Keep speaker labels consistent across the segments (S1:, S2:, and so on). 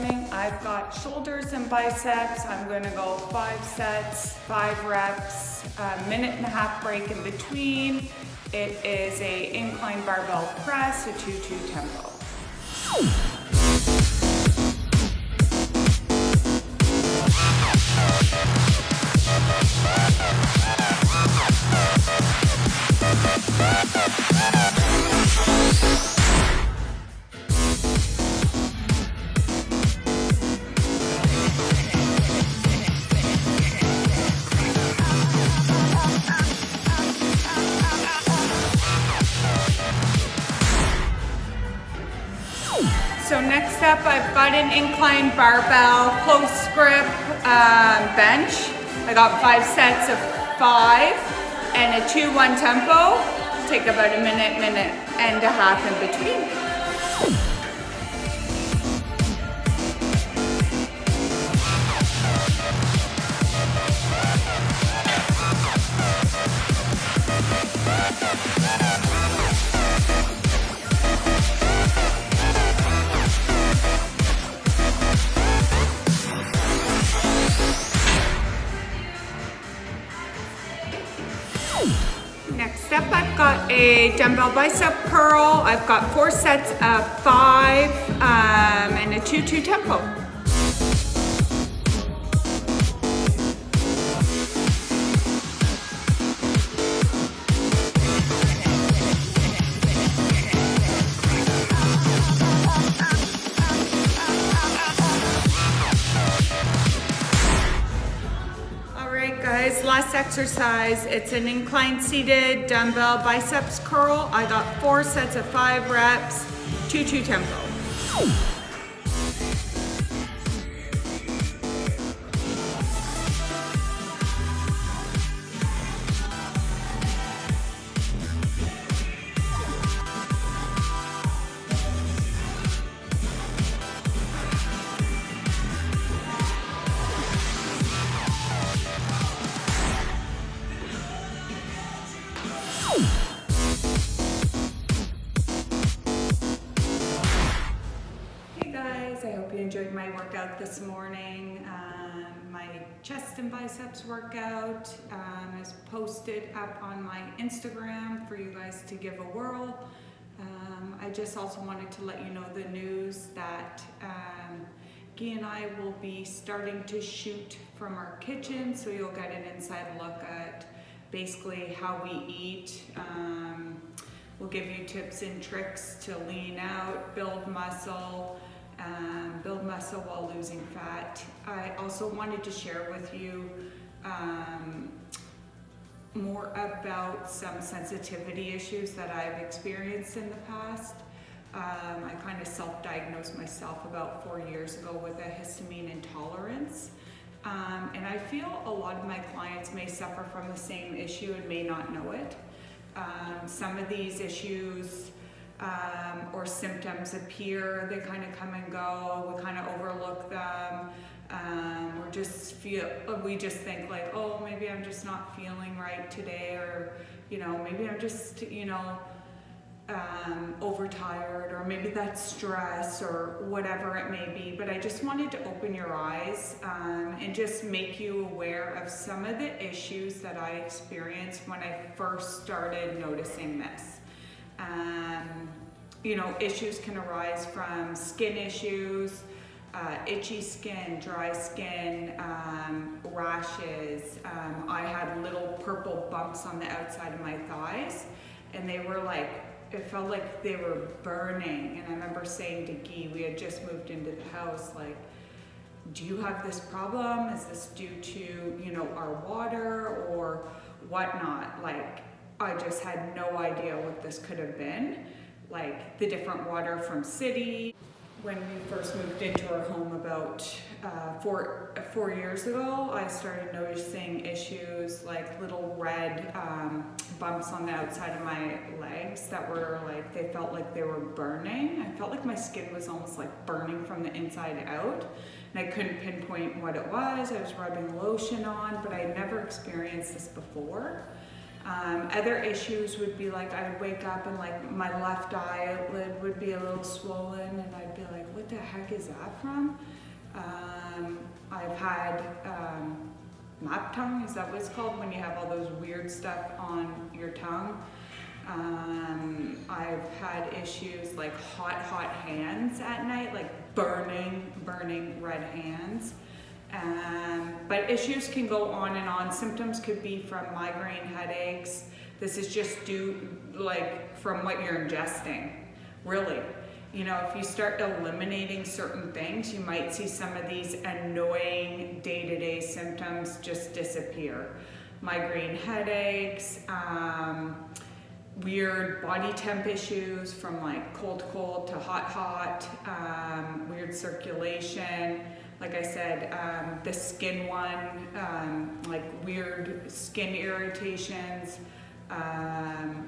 S1: morning. I've got shoulders and biceps. I'm going to go 5 sets, 5 reps, a minute and a half break in between. It is a incline barbell press, a 2-2 tempo. So next up, I've got an incline barbell close grip bench. I got 5 sets of 5 and a 2-1 tempo. Take about a minute and a half in between. Next up, I've got a dumbbell bicep curl. I've got 4 sets of 5 and a 2-2 tempo. Guys, last exercise, it's an incline seated dumbbell biceps curl. I got 4 sets of 5 reps, 2-2 tempo. I hope you enjoyed my workout this morning. My chest and biceps workout is posted up on my Instagram for you guys to give a whirl. I just also wanted to let you know the news that Guy and I will be starting to shoot from our kitchen, so you'll get an inside look at basically how we eat. We'll give you tips and tricks to lean out, build muscle while losing fat. I also wanted to share with you more about some sensitivity issues that I've experienced in the past. I kind of self-diagnosed myself about 4 years ago with a histamine intolerance. And I feel a lot of my clients may suffer from the same issue and may not know it. Some of these issues or symptoms appear, they kind of come and go, we kind of overlook them, we just think like, oh, maybe I'm just not feeling right today, or, maybe I'm just, overtired, or maybe that's stress, or whatever it may be. But I just wanted to open your eyes and just make you aware of some of the issues that I experienced when I first started noticing this. Issues can arise from skin issues, itchy skin, dry skin, rashes. I had little purple bumps on the outside of my thighs, and they were like, it felt like they were burning. And I remember saying to Guy, we had just moved into the house, like, do you have this problem? Is this due to, our water or whatnot? Like, I just had no idea what this could have been. Like the different water from city. When we first moved into our home about 4 years ago, I started noticing issues like little red bumps on the outside of my legs that were like, they felt like they were burning. I felt like my skin was almost like burning from the inside out, and I couldn't pinpoint what it was. I was rubbing lotion on, but I had never experienced this before. Other issues would be like I'd wake up and like my left eyelid would be a little swollen and I'd be like, what the heck is that from? I've had map tongue, is that what it's called when you have all those weird stuff on your tongue? I've had issues like hot hands at night, like burning red hands. But issues can go on and on. Symptoms could be from migraine headaches. This is just due like from what you're ingesting, really. You know, if you start eliminating certain things, you might see some of these annoying day-to-day symptoms just disappear. Migraine headaches, weird body temp issues from like cold to hot, weird circulation. Like I said, the skin one, like weird skin irritations,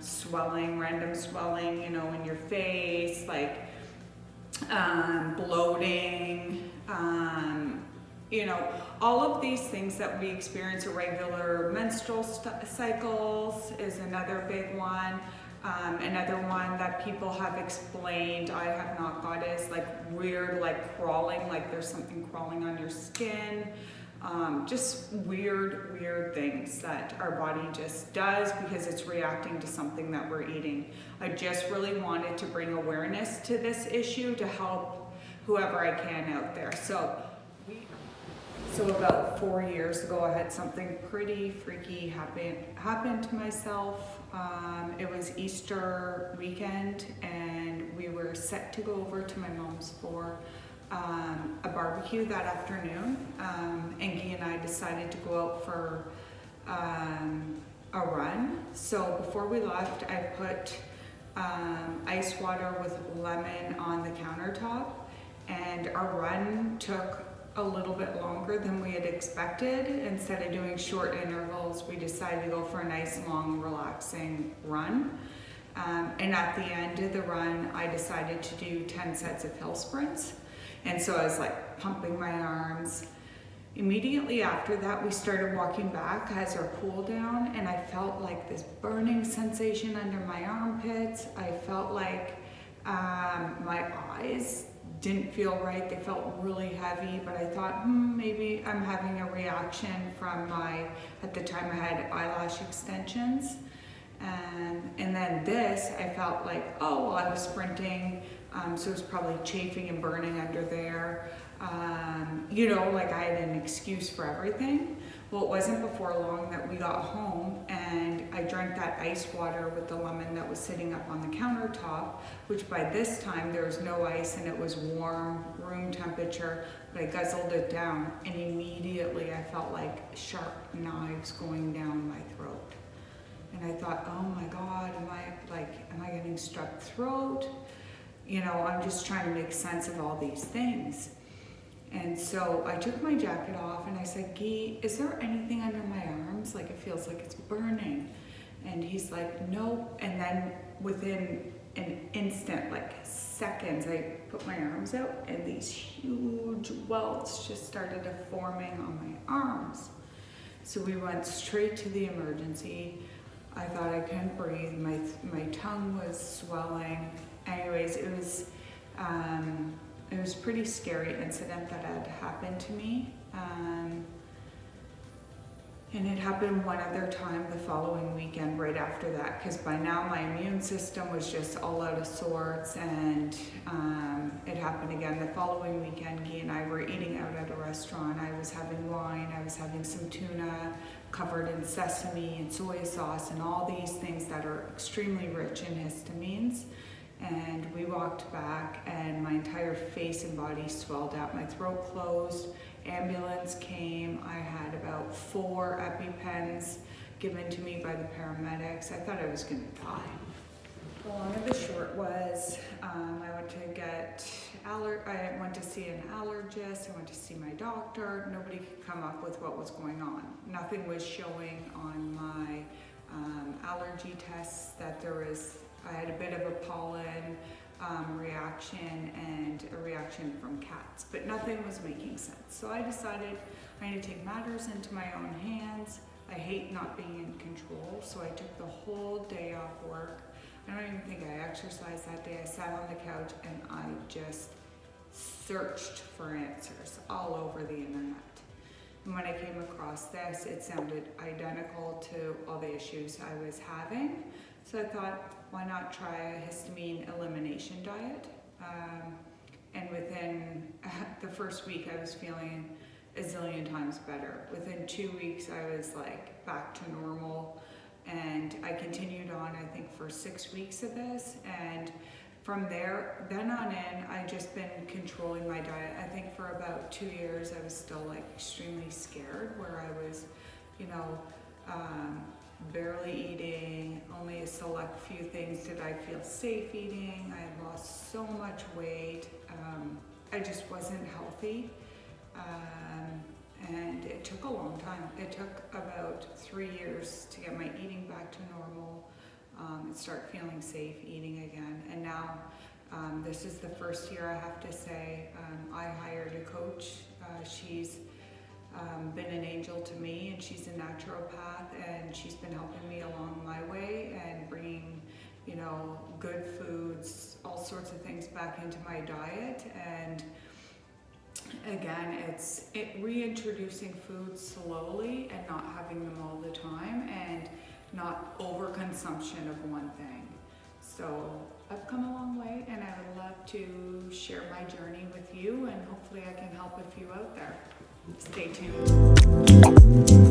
S1: swelling, random swelling, you know, in your face, like bloating, you know, all of these things that we experience. Irregular menstrual cycles is another big one. Another one that people have explained, I have not got, is like weird, like crawling, like there's something crawling on your skin. Just weird things that our body just does because it's reacting to something that we're eating. I just really wanted to bring awareness to this issue to help whoever I can out there. So about 4 years ago, I had something pretty freaky happen to myself. It was Easter weekend and we were set to go over to my mom's for a barbecue that afternoon. And Guy and I decided to go out for a run. So before we left, I put ice water with lemon on the countertop, and our run took a little bit longer than we had expected. Instead of doing short intervals, we decided to go for a nice, long, relaxing run. And at the end of the run, I decided to do 10 sets of hill sprints. And so I was like pumping my arms. Immediately after that, we started walking back as our cool down, and I felt like this burning sensation under my armpits. I felt like my eyes didn't feel right. They felt really heavy, but I thought, maybe I'm having a reaction from at the time I had eyelash extensions. And then this, I felt like, oh, well, I was sprinting, so it was probably chafing and burning under there. You know, like I had an excuse for everything. Well, it wasn't before long that we got home and I drank that ice water with the lemon that was sitting up on the countertop, which by this time there was no ice and it was warm, room temperature, but I guzzled it down and immediately I felt like sharp knives going down my throat. And I thought, oh my God, am I getting strep throat? You know, I'm just trying to make sense of all these things. And so I took my jacket off and I said, Guy, is there anything under my arms? Like it feels like it's burning. And he's like, no. And then within an instant, like seconds, I put my arms out and these huge welts just started forming on my arms. So we went straight to the emergency. I thought I couldn't breathe. My tongue was swelling. Anyways, it was a pretty scary incident that had happened to me. And it happened one other time the following weekend right after that, because by now my immune system was just all out of sorts, and it happened again the following weekend. Guy and I were eating out at a restaurant. I was having wine, I was having some tuna covered in sesame and soy sauce and all these things that are extremely rich in histamines. And we walked back and my entire face and body swelled out. My throat closed, ambulance came. I had about 4 EpiPens given to me by the paramedics. I thought I was gonna die. The long and the short was, I went to see an allergist, I went to see my doctor. Nobody could come up with what was going on. Nothing was showing on my allergy tests that I had a bit of a pollen reaction and a reaction from cats, but nothing was making sense. So I decided I need to take matters into my own hands. I hate not being in control, so I took the whole day off work. I don't even think I exercised that day. I sat on the couch and I just searched for answers all over the internet. And when I came across this, it sounded identical to all the issues I was having. So I thought, why not try a histamine elimination diet? And within the first week, I was feeling a zillion times better. Within 2 weeks, I was like back to normal. And I continued on, I think, for 6 weeks of this. And from there, then on in, I've just been controlling my diet. I think for about 2 years, I was still like extremely scared, where I was, you know, barely eating, only a select few things did I feel safe eating. I had lost so much weight. I just wasn't healthy. And it took a long time. It took about 3 years to get my eating back to normal, and start feeling safe eating again. And now, this is the first year, I have to say, I hired a coach. She's been an angel to me, and she's a naturopath, and she's been helping me along my way and bringing, you know, good foods, all sorts of things back into my diet. And again, it's reintroducing foods slowly and not having them all the time, and not overconsumption of one thing. So I've come a long way, and I would love to share my journey with you, and hopefully I can help a few out there. Stay tuned.